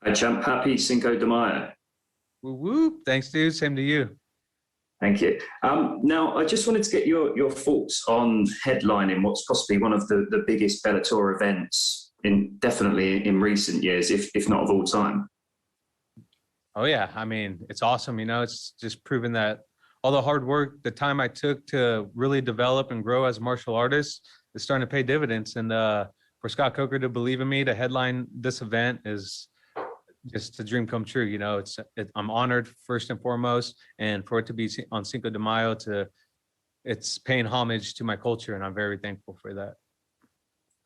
Hi, champ. Happy Cinco de Mayo. Woo woo. Thanks, dude. Same to you. Thank you. Now, I just wanted to get your thoughts on headlining what's possibly one of the biggest Bellator events definitely in recent years, if not of all time. Oh, yeah. I mean, it's awesome. It's just proven that all the hard work, the time I took to really develop and grow as a martial artist is starting to pay dividends. And for Scott Coker to believe in me to headline this event is just a dream come true. I'm honored first and foremost, and for it to be on Cinco de Mayo, it's paying homage to my culture, and I'm very thankful for that.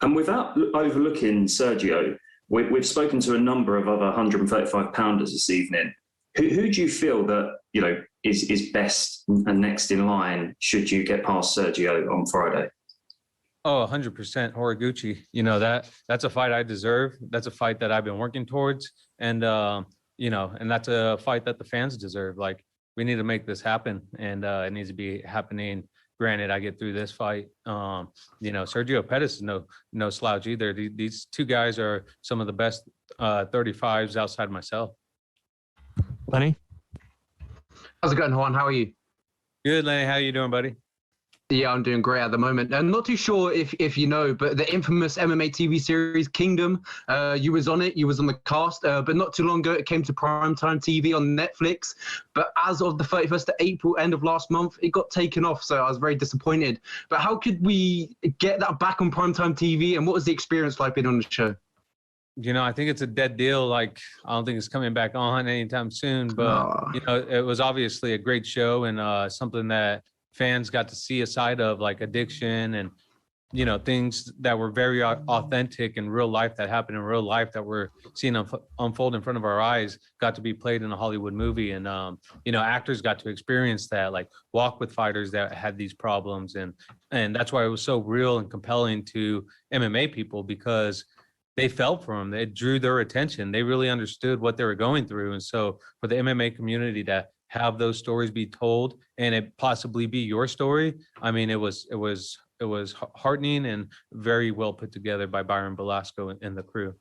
And without overlooking Sergio, we've spoken to a number of other 135 pounders this evening. Who do you feel that is best and next in line should you get past Sergio on Friday? Oh, 100% Horiguchi. That's a fight I deserve. That's a fight that I've been working towards. And, and that's a fight that the fans deserve. Like, we need to make this happen, and it needs to be happening. Granted, I get through this fight. Sergio Pettis is no slouch either. These two guys are some of the best 35s outside myself. Lenny? How's it going, Juan? How are you? Good, Lenny. How you doing, buddy? Yeah, I'm doing great at the moment. I'm not too sure if you know, but the infamous MMA TV series Kingdom, you was on it, you was on the cast, but not too long ago it came to primetime TV on Netflix. But as of the 31st of April, end of last month, it got taken off, so I was very disappointed. But how could we get that back on primetime TV, and what was the experience like being on the show? I think it's a dead deal. Like, I don't think it's coming back on anytime soon, but, it was obviously a great show and something that fans got to see a side of, like addiction and, things that were very authentic in real life, that happened in real life, that we're seeing unfold in front of our eyes, got to be played in a Hollywood movie. And, actors got to experience that, like walk with fighters that had these problems. And that's why it was so real and compelling to MMA people, because they felt for them. It drew their attention. They really understood what they were going through. And so for the MMA community to have those stories be told and it possibly be your story, I mean, it was heartening and very well put together by Byron Velasco and the crew.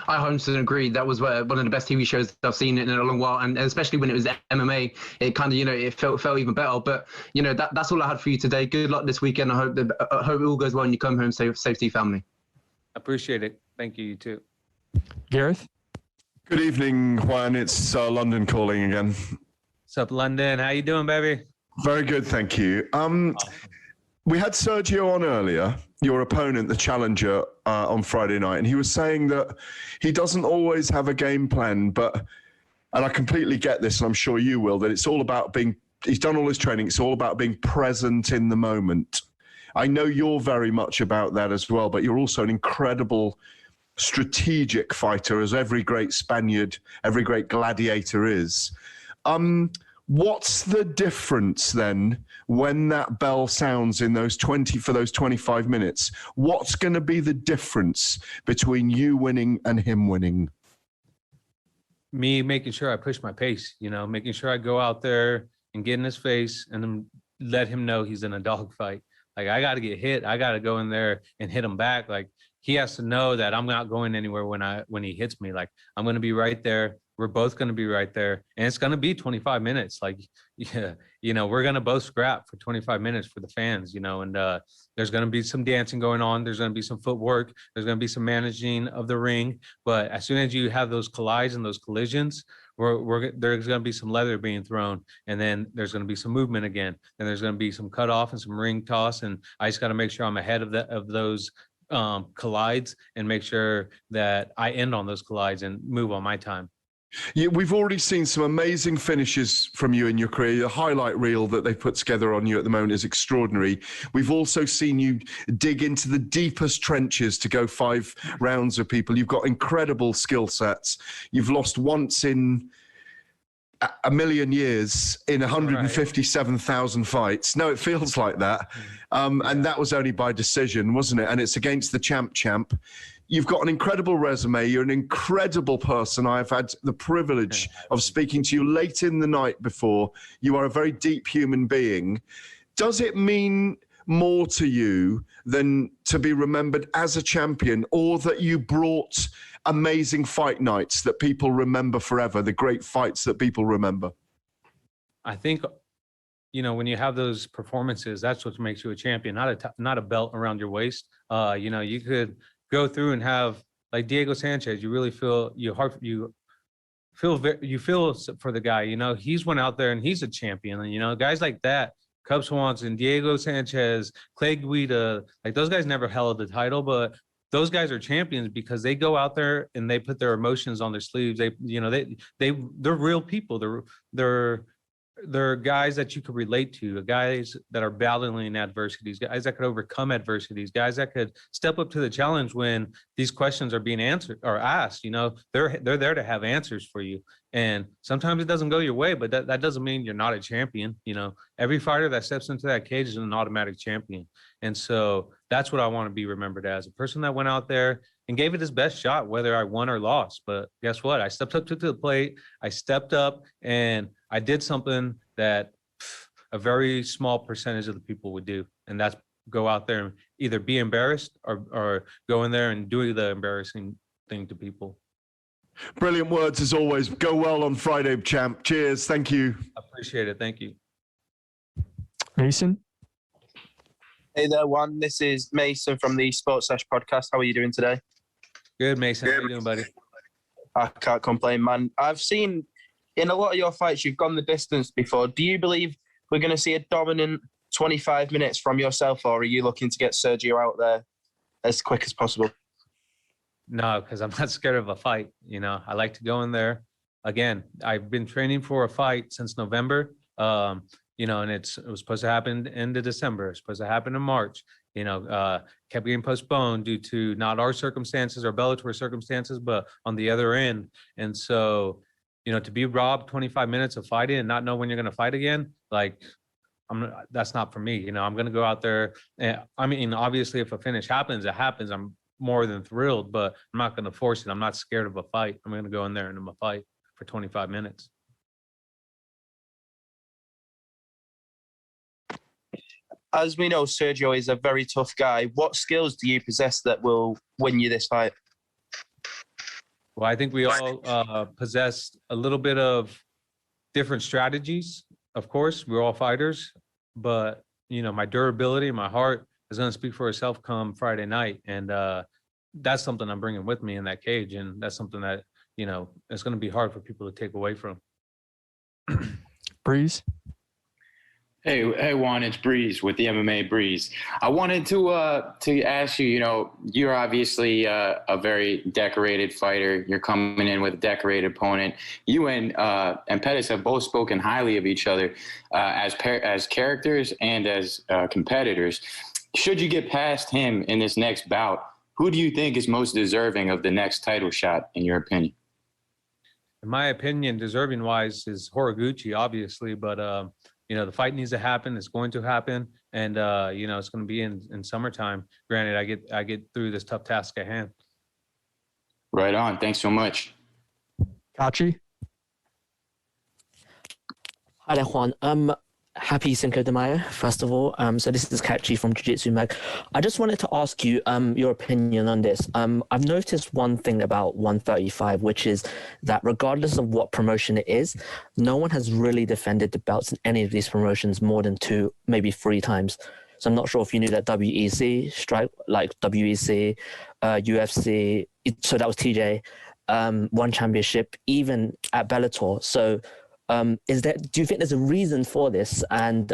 I 100% agree. That was one of the best TV shows I've seen in a long while, and especially when it was MMA, it kind of it felt even better. But that's all I had for you today. Good luck this weekend. I hope it all goes well and you come home safe to your family. Appreciate it. Thank you. You too. Gareth? Good evening, Juan. It's London calling again. What's up, London? How you doing, baby? Very good, thank you. Awesome. We had Sergio on earlier, your opponent, the challenger, on Friday night, and he was saying that he doesn't always have a game plan, and I completely get this, and I'm sure you will, that it's all about he's done all his training, it's all about being present in the moment. I know you're very much about that as well, but you're also an incredible strategic fighter, as every great Spaniard, every great gladiator is. What's the difference then when that bell sounds in those 25 minutes? What's going to be the difference between you winning and him winning? Me making sure I push my pace, making sure I go out there and get in his face and then let him know he's in a dogfight. Like, I got to get hit. I got to go in there and hit him back. Like, he has to know that I'm not going anywhere when he hits me. Like, I'm going to be right there. We're both going to be right there. And it's going to be 25 minutes. Like, yeah, we're going to both scrap for 25 minutes for the fans, and there's going to be some dancing going on. There's going to be some footwork. There's going to be some managing of the ring. But as soon as you have those collides and those collisions, there's going to be some leather being thrown, and then there's going to be some movement again, and there's going to be some cutoff and some ring toss, and I just got to make sure I'm ahead of those collides and make sure that I end on those collides and move on my time. Yeah, we've already seen some amazing finishes from you in your career. The highlight reel that they put together on you at the moment is extraordinary. We've also seen you dig into the deepest trenches to go 5 rounds with people. You've got incredible skill sets. You've lost once in a million years in 157,000 fights. No, it feels like that. And that was only by decision, wasn't it? And it's against the champ. You've got an incredible resume. You're an incredible person. I've had the privilege of speaking to you late in the night before. You are a very deep human being. Does it mean more to you than to be remembered as a champion, or that you brought amazing fight nights that people remember forever, the great fights that people remember? I think, when you have those performances, that's what makes you a champion, not a belt around your waist. You could go through and have, like Diego Sanchez, you really feel you feel for the guy. He's went out there and he's a champion. And guys like that, Cub Swanson, Diego Sanchez, Clay Guida, like those guys never held the title, but those guys are champions because they go out there and they put their emotions on their sleeves. They're real people. They're guys that you could relate to, guys that are battling adversities, guys that could overcome adversities, guys that could step up to the challenge when these questions are being answered or asked. They're there to have answers for you. And sometimes it doesn't go your way, but that doesn't mean you're not a champion. Every fighter that steps into that cage is an automatic champion. And so that's what I want to be remembered as, a person that went out there and gave it his best shot, whether I won or lost. But guess what? I stepped up to the plate. I stepped up and I did something that a very small percentage of the people would do. And that's go out there and either be embarrassed or go in there and do the embarrassing thing to people. Brilliant words as always. Go well on Friday, champ. Cheers. Thank you. I appreciate it. Thank you. Mason? Hey there, Juan. This is Mason from the Sports Sesh podcast. How are you doing today? Good, Mason. How you doing, buddy? I can't complain, man. I've seen in a lot of your fights, you've gone the distance before. Do you believe we're going to see a dominant 25 minutes from yourself, or are you looking to get Sergio out there as quick as possible? No, because I'm not scared of a fight. I like to go in there. Again, I've been training for a fight since November. And it was supposed to happen end of December. It's supposed to happen in March. Kept getting postponed due to not our circumstances or Bellator circumstances, but on the other end. And so, to be robbed 25 minutes of fighting and not know when you're going to fight again, that's not for me. I'm going to go out there. And, obviously, if a finish happens, it happens. I'm more than thrilled, but I'm not going to force it. I'm not scared of a fight. I'm going to go in there and I'm going to fight for 25 minutes. As we know, Sergio is a very tough guy. What skills do you possess that will win you this fight? Well, I think we all possess a little bit of different strategies. Of course, we're all fighters, but my durability, my heart is going to speak for itself come Friday night, and that's something I'm bringing with me in that cage, and that's something that it's going to be hard for people to take away from. Breeze? Hey, Juan, it's Breeze with the MMA Breeze. I wanted to ask you, you're obviously a very decorated fighter. You're coming in with a decorated opponent. You and Pettis have both spoken highly of each other as characters and as competitors. Should you get past him in this next bout, who do you think is most deserving of the next title shot, in your opinion? In my opinion, deserving-wise is Horiguchi, obviously, but the fight needs to happen. It's going to happen, and it's going to be in summertime. Granted, I get through this tough task at hand. Right on. Thanks so much. Kachi? Hi there, Juan. Happy Cinco de Mayo, first of all. So this is Kachi from Jiu-Jitsu Mag. I just wanted to ask you your opinion on this. I've noticed one thing about 135, which is that regardless of what promotion it is, no one has really defended the belts in any of these promotions more than 2, maybe 3 times. So I'm not sure if you knew that WEC, WEC, UFC, so that was TJ, one championship, even at Bellator. So do you think there's a reason for this? And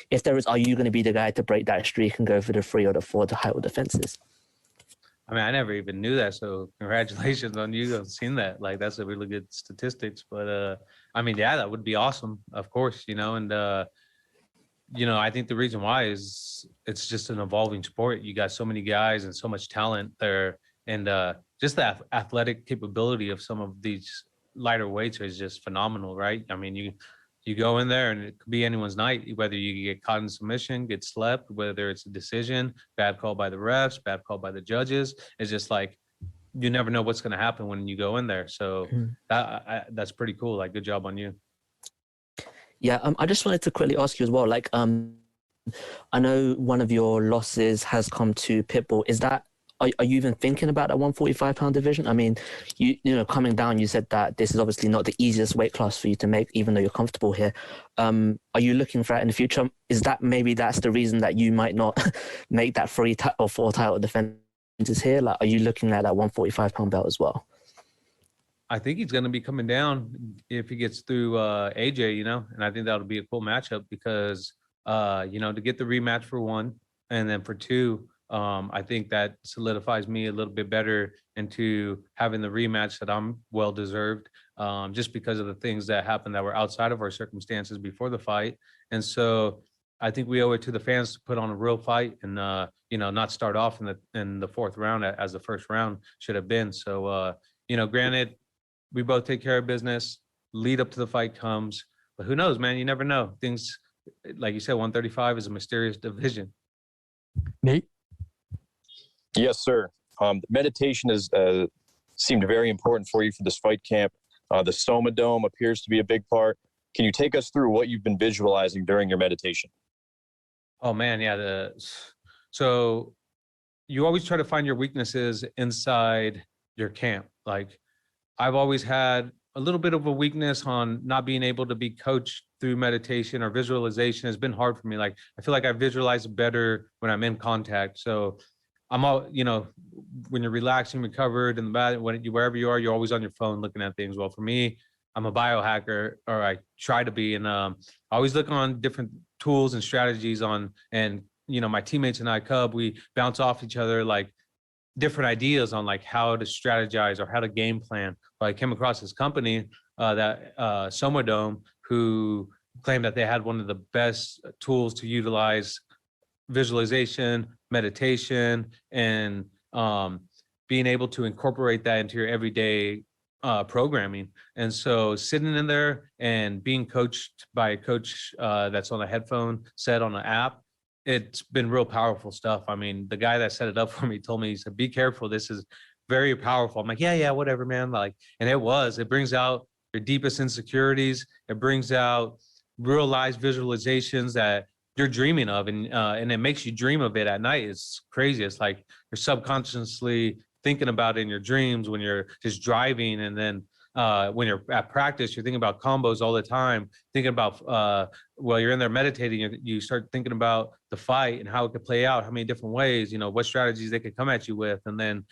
if there is, are you going to be the guy to break that streak and go for the 3 or the 4 title defenses? I never even knew that. So congratulations on you. I've seen that. That's a really good statistics. But yeah, that would be awesome, of course, and I think the reason why is it's just an evolving sport. You got so many guys and so much talent there, and just the athletic capability of some of these lighter weights is just phenomenal, right? You go in there and it could be anyone's night, whether you get caught in submission, get slept, whether it's a decision, bad call by the refs, bad call by the judges. It's just you never know what's going to happen when you go in there. So that's pretty cool. Good job on you. Yeah, I just wanted to quickly ask you as well. I know one of your losses has come to Pitbull. Is that are you even thinking about that 145-pound division? I mean, you know, coming down, you said that this is obviously not the easiest weight class for you to make, even though you're comfortable here. Are you looking for that in the future? Is that maybe that's the reason that you might not make that 3 or 4 title defenses here? Like, are you looking at that 145-pound belt as well? I think he's going to be coming down if he gets through AJ, you know, and I think that'll be a cool matchup because, you know, to get the rematch for 1, and then for 2, I think that solidifies me a little bit better into having the rematch that I'm well deserved, just because of the things that happened that were outside of our circumstances before the fight. And so I think we owe it to the fans to put on a real fight and, you know, not start off in the 4th round as the first round should have been. So, you know, granted, we both take care of business, lead up to the fight comes, but who knows, man? You never know. Things, like you said, 135 is a mysterious division. Nate? Yes, sir. Meditation has seemed very important for you for this fight camp. The Soma Dome appears to be a big part. Can you take us through what you've been visualizing during your meditation? Oh, man, yeah. So you always try to find your weaknesses inside your camp. Like, I've always had a little bit of a weakness on not being able to be coached through meditation or visualization. It's been hard for me. Like, I feel like I visualize better when I'm in contact. So I'm all, you know, when you're relaxing, recovered, and wherever you are, you're always on your phone looking at things. Well, for me, I'm a biohacker, or I try to be, and I always look on different tools and strategies and, you know, my teammates and I, Cub, we bounce off each other, like, different ideas on like how to strategize or how to game plan. But I came across this company, that Soma Dome, who claimed that they had one of the best tools to utilize visualization, meditation, and being able to incorporate that into your everyday programming. And so sitting in there and being coached by a coach that's on a headphone set on an app, it's been real powerful stuff. I mean, the guy that set it up for me told me, he said, be careful. This is very powerful. I'm like, yeah, whatever, man. Like, and it brings out your deepest insecurities. It brings out realized visualizations that you're dreaming of. And it makes you dream of it at night. It's crazy. It's like you're subconsciously thinking about it in your dreams when you're just driving. And then when you're at practice, you're thinking about combos all the time, thinking about, while you're in there meditating, you start thinking about the fight and how it could play out, how many different ways, you know, what strategies they could come at you with. And then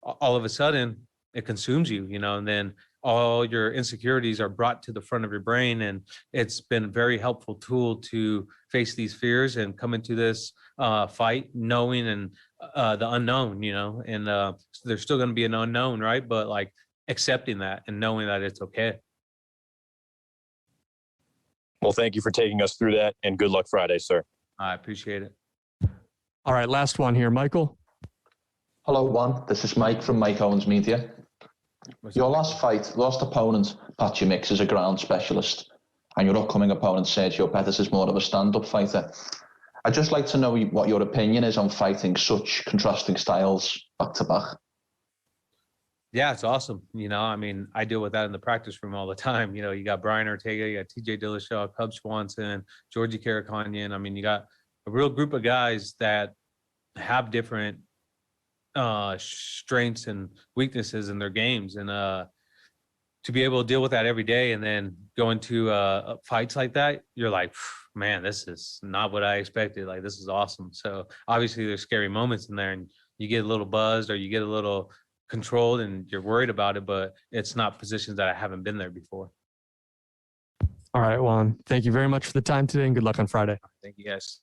all of a sudden it consumes you, you know, and then all your insecurities are brought to the front of your brain. And it's been a very helpful tool to face these fears and come into this fight knowing and the unknown, you know, and there's still going to be an unknown, right? But like, accepting that and knowing that it's okay. Well, thank you for taking us through that, and good luck Friday, sir. I appreciate it. All right, last one here. Michael? Hello, Juan. This is Mike from Mike Owens Media. Your last opponent, Patchy Mix, is a ground specialist, and your upcoming opponent, Sergio Pettis, is more of a stand-up fighter. I'd just like to know what your opinion is on fighting such contrasting styles back-to-back. Yeah, it's awesome. You know, I mean, I deal with that in the practice room all the time. You know, you got Brian Ortega, you got TJ Dillashaw, Cub Swanson, Georgie Karakanyan. I mean, you got a real group of guys that have different strengths and weaknesses in their games. And to be able to deal with that every day and then go into fights like that, you're like, man, this is not what I expected. Like, this is awesome. So obviously there's scary moments in there and you get a little buzzed or you get a little controlled and you're worried about it, but it's not positions that I haven't been there before. All right, Juan. Thank you very much for the time today and good luck on Friday. Thank you, guys.